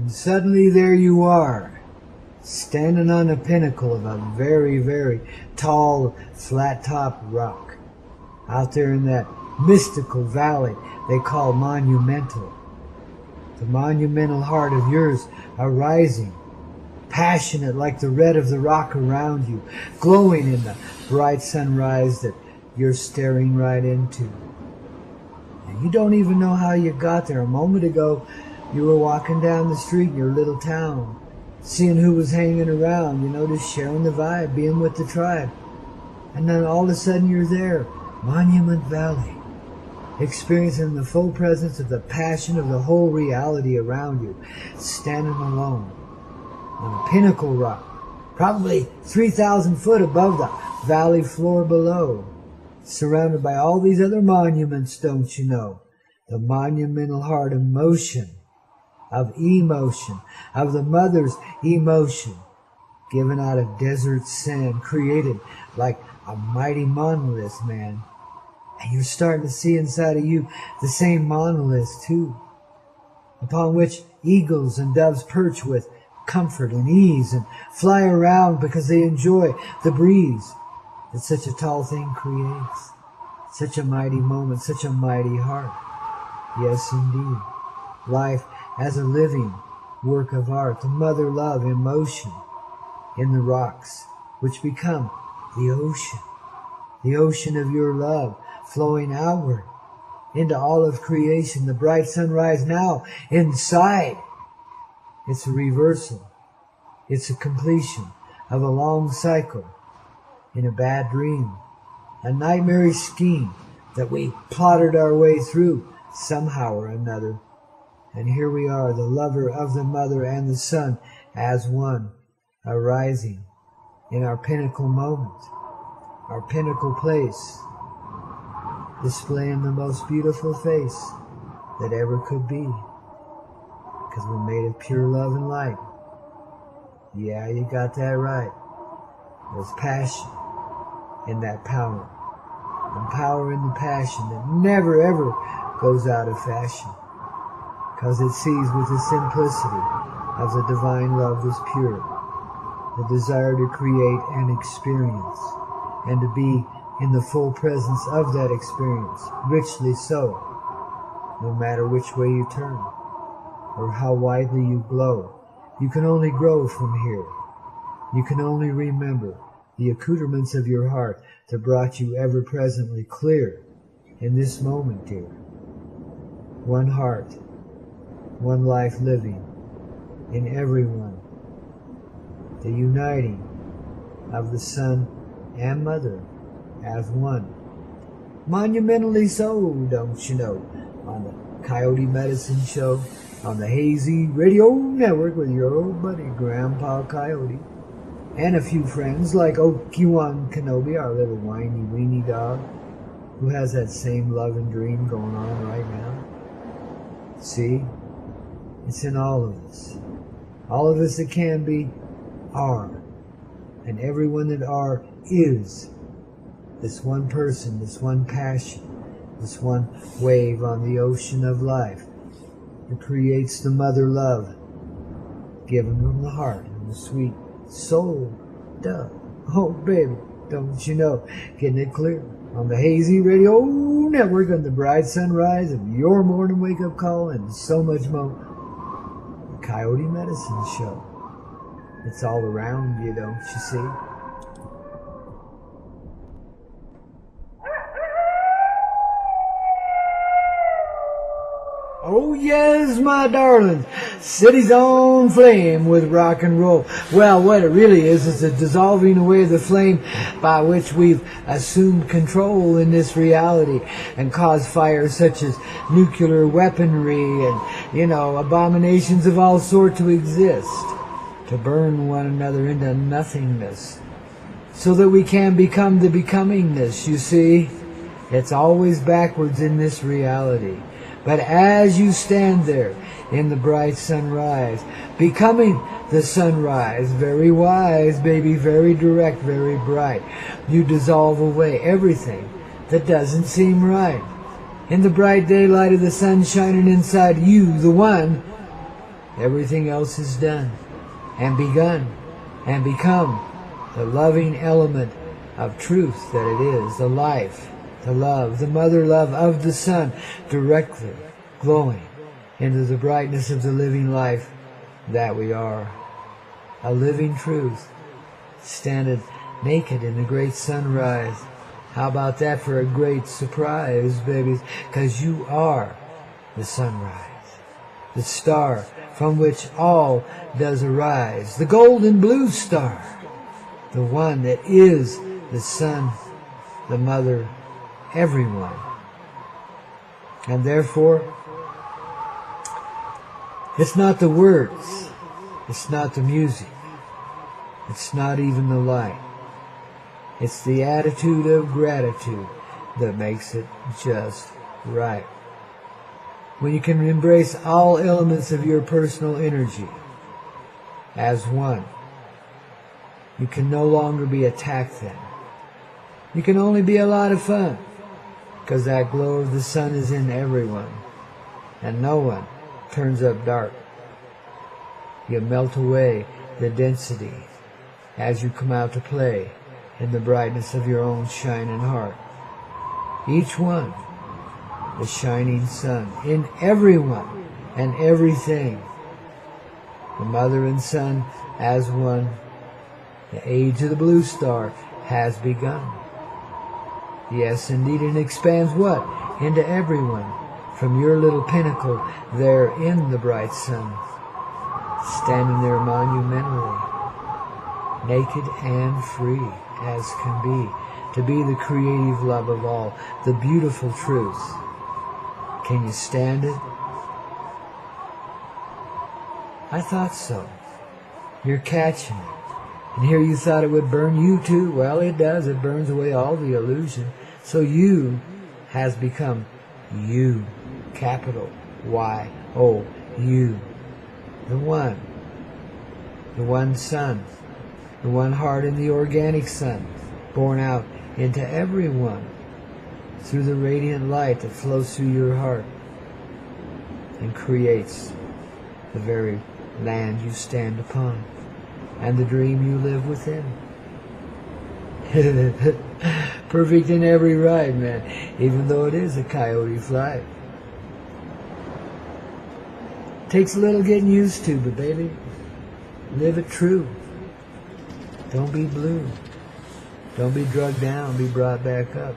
And suddenly there you are, standing on the pinnacle of a very, very tall, flat-topped rock, out there in that mystical valley they call Monumental. The monumental heart of yours arising, passionate like the red of the rock around you, glowing in the bright sunrise that you're staring right into. And you don't even know how you got there. A moment ago, you were walking down the street in your little town, seeing who was hanging around, just sharing the vibe, being with the tribe. And then all of a sudden you're there, Monument Valley, experiencing the full presence of the passion of the whole reality around you, standing alone on a pinnacle rock, probably 3,000 foot above the valley floor below, surrounded by all these other monuments, don't you know? The monumental heart of motion, of emotion, of the mother's emotion, given out of desert sand, created like a mighty monolith, man. And you're starting to see inside of you the same monolith too, upon which eagles and doves perch with comfort and ease and fly around because they enjoy the breeze that such a tall thing creates. Such a mighty moment, such a mighty heart. Yes, indeed. Life as a living work of art, the mother love in motion in the rocks, which become the ocean of your love, flowing outward into all of creation, the bright sunrise now inside. It's a reversal. It's a completion of a long cycle in a bad dream, a nightmarish scheme that we plotted our way through somehow or another. And here we are, the lover of the mother and the son as one, arising in our pinnacle moment, our pinnacle place, displaying the most beautiful face that ever could be, because we're made of pure love and light. Yeah, you got that right. There's passion in that power, and power in the passion that never ever goes out of fashion, because it sees with the simplicity of the divine love is pure, the desire to create an experience and to be in the full presence of that experience, richly so, no matter which way you turn or how widely you glow. You can only grow from here. You can only remember the accoutrements of your heart that brought you ever presently clear in this moment, dear. One heart, one life living in everyone, the uniting of the son and mother as one. Monumentally so, don't you know, on the Coyote Medicine Show, on the Hazy Radio Network with your old buddy Grandpaw Coyote, and a few friends like Obi-Wan Kenobi, our little whiny weenie dog, who has that same love and dream going on right now. See? It's in all of us. All of us that can be are. And everyone that are is. This one person, this one passion, this one wave on the ocean of life that creates the mother love given from the heart and the sweet soul dove. Oh, baby, don't you know? Getting it clear on the Hazy Radio Network on the bright sunrise of your morning wake-up call and so much more. The Coyote Medicine Show. It's all around you, don't you see? Oh yes, my darlings, city's on flame with rock and roll. Well, what it really is the dissolving away of the flame by which we've assumed control in this reality and caused fires such as nuclear weaponry and, abominations of all sort to exist, to burn one another into nothingness, so that we can become the becomingness, you see. It's always backwards in this reality. But as you stand there in the bright sunrise, becoming the sunrise, very wise, baby, very direct, very bright, you dissolve away everything that doesn't seem right. In the bright daylight of the sun shining inside you, the one, Everything else is done and begun and become the loving element of truth that it is, the life, the love, the mother love of the sun, directly glowing into the brightness of the living life that we are. A living truth, standing naked in the great sunrise. How about that for a great surprise, babies? 'Cause you are the sunrise, the star from which all does arise, the golden blue star, the one that is the sun, the mother, everyone. And therefore, it's not the words, it's not the music, it's not even the light. It's the attitude of gratitude that makes it just right. When you can embrace all elements of your personal energy as one, you can no longer be attacked then. You can only be a lot of fun, because that glow of the sun is in everyone, and no one turns up dark. You melt away the density as you come out to play in the brightness of your own shining heart. Each one, the shining sun, in everyone and everything. The mother and son as one. The age of the blue star has begun. Yes, indeed, and expands what? Into everyone, from your little pinnacle there in the bright sun, standing there monumentally, naked and free as can be, to be the creative love of all, the beautiful truth. Can you stand it? I thought so. You're catching it. And here you thought it would burn you too. Well, it does. It burns away all the illusion. So you has become you, capital Y-O, you. The one sun, the one heart in the organic sun, born out into everyone through the radiant light that flows through your heart and creates the very land you stand upon and the dream you live within. Perfect in every ride, man, even though it is a coyote flight. Takes a little getting used to, but baby, live it true. Don't be blue. Don't be drugged down, be brought back up.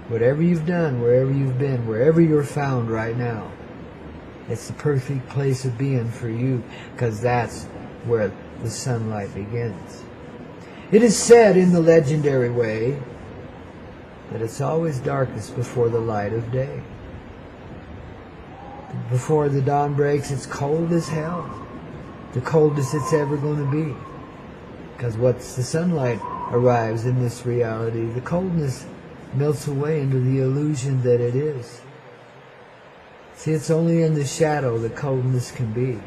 Whatever you've done, wherever you've been, wherever you're found right now, it's the perfect place of being for you, because that's where the sunlight begins. It is said in the legendary way that it's always darkest before the light of day. Before the dawn breaks, it's cold as hell. The coldest it's ever going to be. Because once the sunlight arrives in this reality, the coldness melts away into the illusion that it is. See, it's only in the shadow that coldness can be.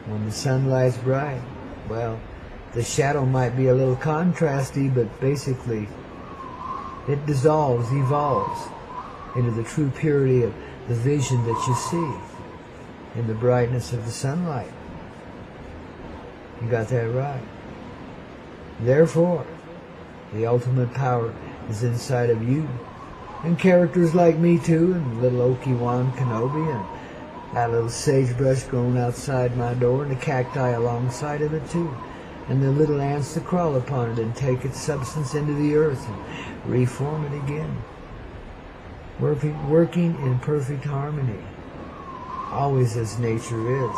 When the sunlight's bright, well, the shadow might be a little contrasty, but basically it dissolves, evolves into the true purity of the vision that you see in the brightness of the sunlight. You got that right. Therefore, the ultimate power is inside of you. And characters like me too, and little Obi-Wan Kenobi, and that little sagebrush growing outside my door, and the cacti alongside of it too, and the little ants that crawl upon it and take its substance into the earth and reform it again. Working in perfect harmony, always as nature is.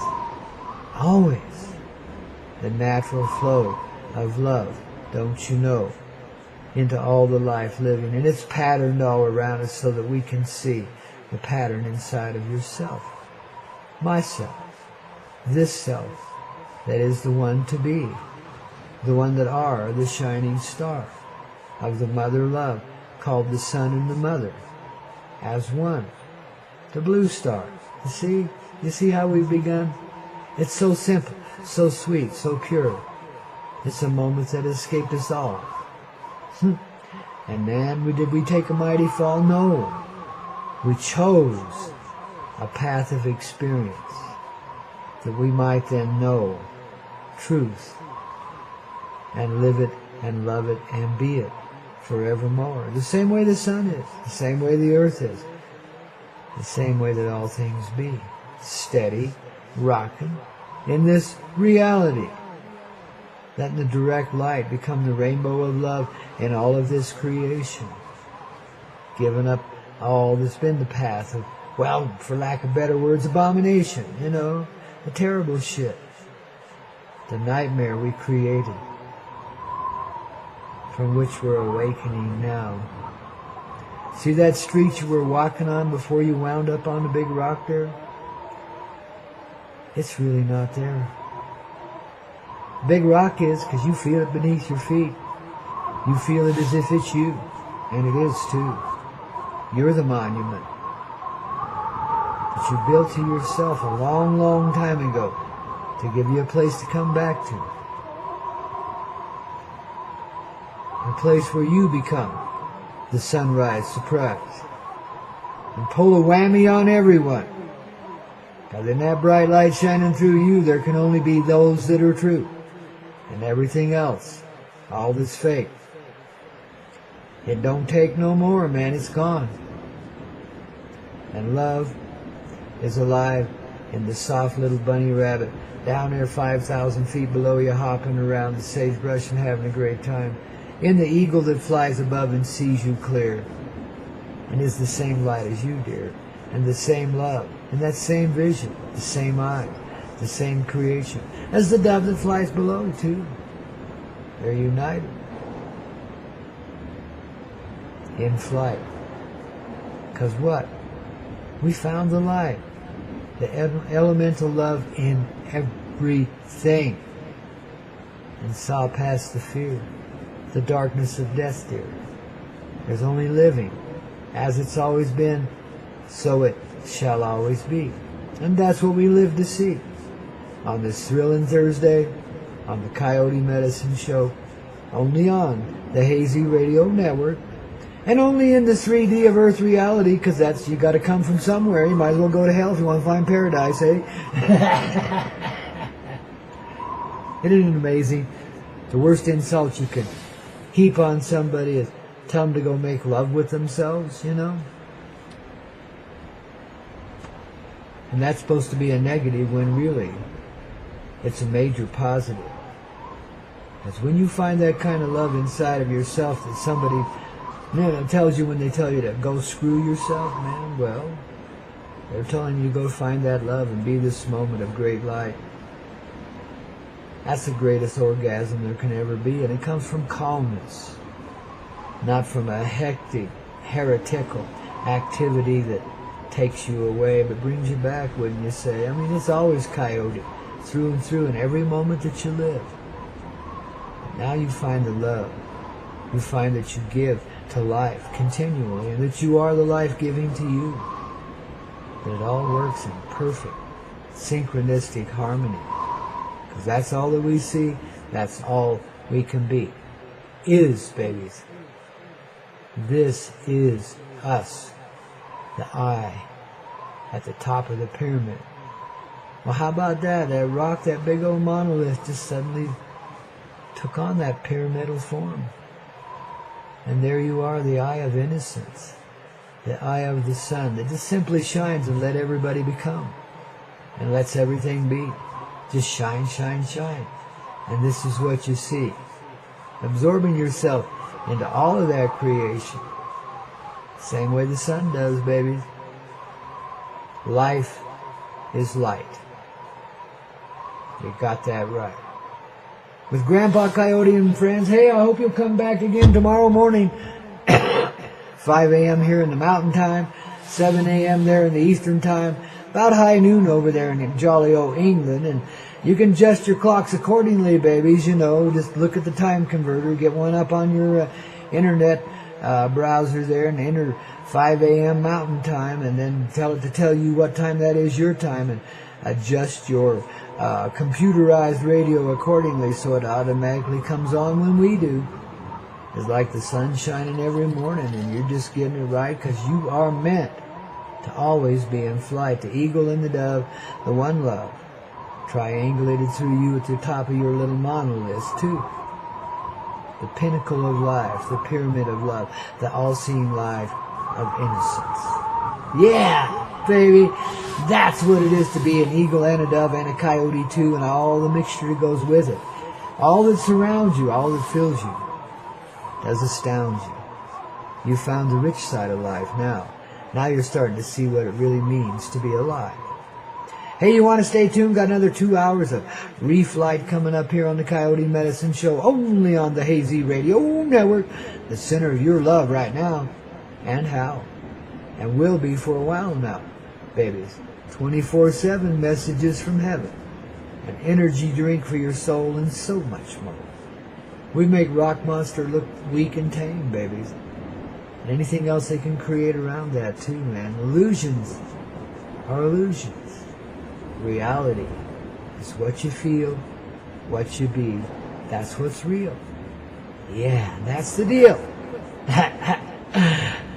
Always. The natural flow of love, don't you know, into all the life living. And it's patterned all around us so that we can see the pattern inside of yourself. Myself. This self that is the one to be. The one that are the shining star of the mother love called the sun and the mother as one. The blue star. You see how we've begun? It's so simple, so sweet, so pure. It's a moment that escaped us all. And man, did we take a mighty fall? No. We chose a path of experience, that we might then know truth and live it and love it and be it forevermore. The same way the sun is, the same way the earth is, the same way that all things be. Steady, rocking in this reality. Letting the direct light become the rainbow of love in all of this creation. Giving up all that's been the path of, well, for lack of better words, abomination, the terrible shit. The nightmare we created, from which we're awakening now. See that street you were walking on before you wound up on the big rock there? It's really not there. Big rock is because you feel it beneath your feet. You feel it as if it's you. And it is too. You're the monument that you built to yourself a long, long time ago to give you a place to come back to. A place where you become the sunrise surprise. And pull a whammy on everyone. Because in that bright light shining through you, there can only be those that are true. And everything else, all that's fake. It don't take no more, man. It's gone. And love is alive in the soft little bunny rabbit down there 5,000 feet below you, hopping around the sagebrush and having a great time. In the eagle that flies above and sees you clear. And is the same light as you, dear. And the same love, and that same vision, the same eyes, the same creation, as the dove that flies below, too. They're united. In flight. Because what? We found the light. The elemental love in everything. And saw past the fear. The darkness of death, dear. There's only living. As it's always been, so it shall always be. And that's what we live to see. On this thrilling Thursday, on the Coyote Medicine Show, only on the Hazy Radio Network, and only in the 3D of Earth reality, because that's, you got to come from somewhere. You might as well go to hell if you want to find paradise, eh? Isn't it amazing? The worst insult you can heap on somebody is tell them to go make love with themselves, And that's supposed to be a negative when really it's a major positive. Because when you find that kind of love inside of yourself that somebody tells you when they tell you to go screw yourself, man, well, they're telling you to go find that love and be this moment of great light. That's the greatest orgasm there can ever be, and it comes from calmness, not from a hectic, heretical activity that takes you away but brings you back, wouldn't you say? I mean, it's always Coyote, through and through, in every moment that you live. And now you find the love. You find that you give to life continually, and that you are the life giving to you. That it all works in perfect, synchronistic harmony. Because that's all that we see, that's all we can be. Babies. This is us. The eye at the top of the pyramid. Well, how about that? That rock, that big old monolith just suddenly took on that pyramidal form. And there you are, the eye of innocence. The eye of the sun that just simply shines and let everybody become. And lets everything be. Just shine, shine, shine. And this is what you see. Absorbing yourself into all of that creation. Same way the sun does, babies. Life is light. You got that right. With Grandpa Coyote and friends, hey, I hope you'll come back again tomorrow morning. 5 a.m. here in the mountain time, 7 a.m. there in the eastern time, about high noon over there in jolly old England. And you can adjust your clocks accordingly, babies. Just look at the time converter, get one up on your internet browser there and enter 5 a.m. mountain time, and then tell it to tell you what time that is your time, and adjust your computerized radio accordingly so it automatically comes on when we do. It's like the sun shining every morning, and you're just getting it right because you are meant to always be in flight, the eagle and the dove, the one love, triangulated through you at the top of your little monolith too. The pinnacle of life, the pyramid of love, the all-seeing life of innocence. Yeah, baby, that's what it is to be an eagle and a dove and a coyote too, and all the mixture that goes with it. All that surrounds you, all that fills you, does astound you. You found the rich side of life now. Now you're starting to see what it really means to be alive. Hey, you want to stay tuned? Got another 2 hours of Reef Light coming up here on the Coyote Medicine Show, only on the Hazy Radio Network, the center of your love right now, and how, and will be for a while now, babies. 24/7 messages from heaven, an energy drink for your soul, and so much more. We make Rock Monster look weak and tame, babies. And anything else they can create around that too, man. Illusions are illusions. Reality is what you feel, what you be. That's what's real. Yeah, that's the deal.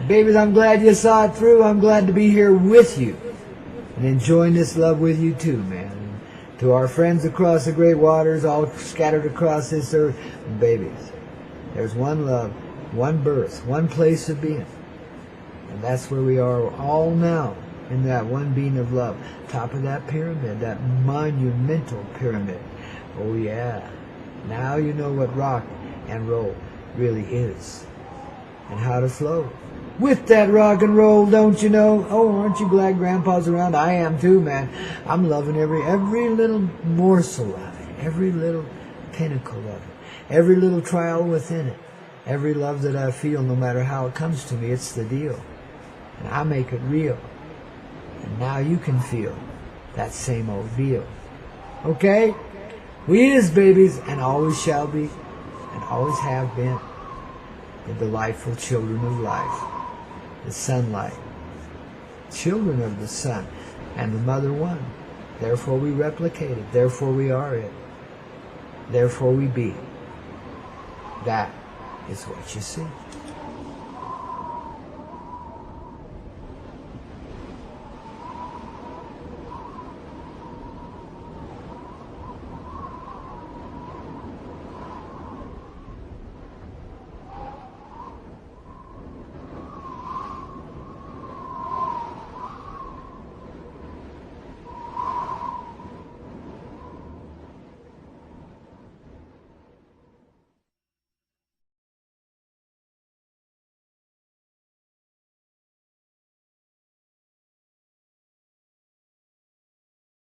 Babies, I'm glad you saw it through. I'm glad to be here with you and enjoying this love with you too, man. And to our friends across the great waters, all scattered across this earth, babies, there's one love, one birth, one place of being. And that's where we are all now, in that one being of love. Top of that pyramid, that monumental pyramid. Oh yeah. Now you know what rock and roll really is. And how to flow with that rock and roll, don't you know? Oh, aren't you glad Grandpa's around? I am too, man. I'm loving every little morsel of it, every little pinnacle of it, every little trial within it, every love that I feel, no matter how it comes to me. It's the deal. And I make it real. And now you can feel that same old deal. Okay? We is, babies, and always shall be, and always have been, the delightful children of life, the sunlight, children of the sun, and the mother one. Therefore we replicate it. Therefore we are it. Therefore we be. That is what you see.